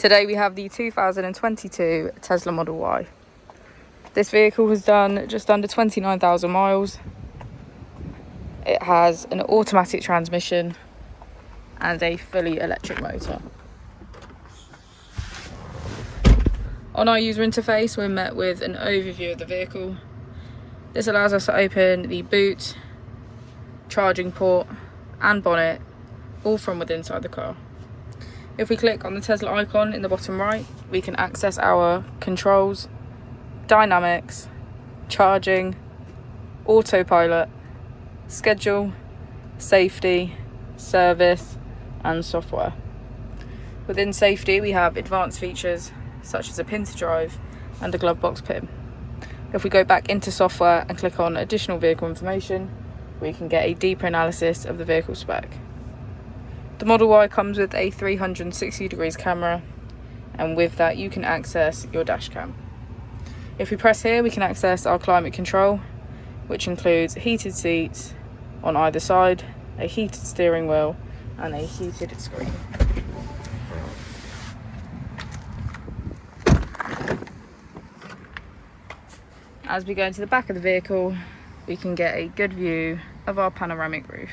Today we have the 2022 Tesla Model Y. This vehicle has done just under 29,000 miles. It has an automatic transmission and a fully electric motor. On our user interface, we're met with an overview of the vehicle. This allows us to open the boot, charging port and bonnet, all from within inside the car. If we click on the Tesla icon in the bottom right, we can access our controls, dynamics, charging, autopilot, schedule, safety, service and software. Within safety, we have advanced features such as a pin to drive and a glove box pin. If we go back into software and click on additional vehicle information, we can get a deeper analysis of the vehicle spec. The Model Y comes with a 360 degrees camera, and with that you can access your dash cam. If we press here, we can access our climate control, which includes heated seats on either side, a heated steering wheel and a heated screen. As we go into the back of the vehicle, we can get a good view of our panoramic roof.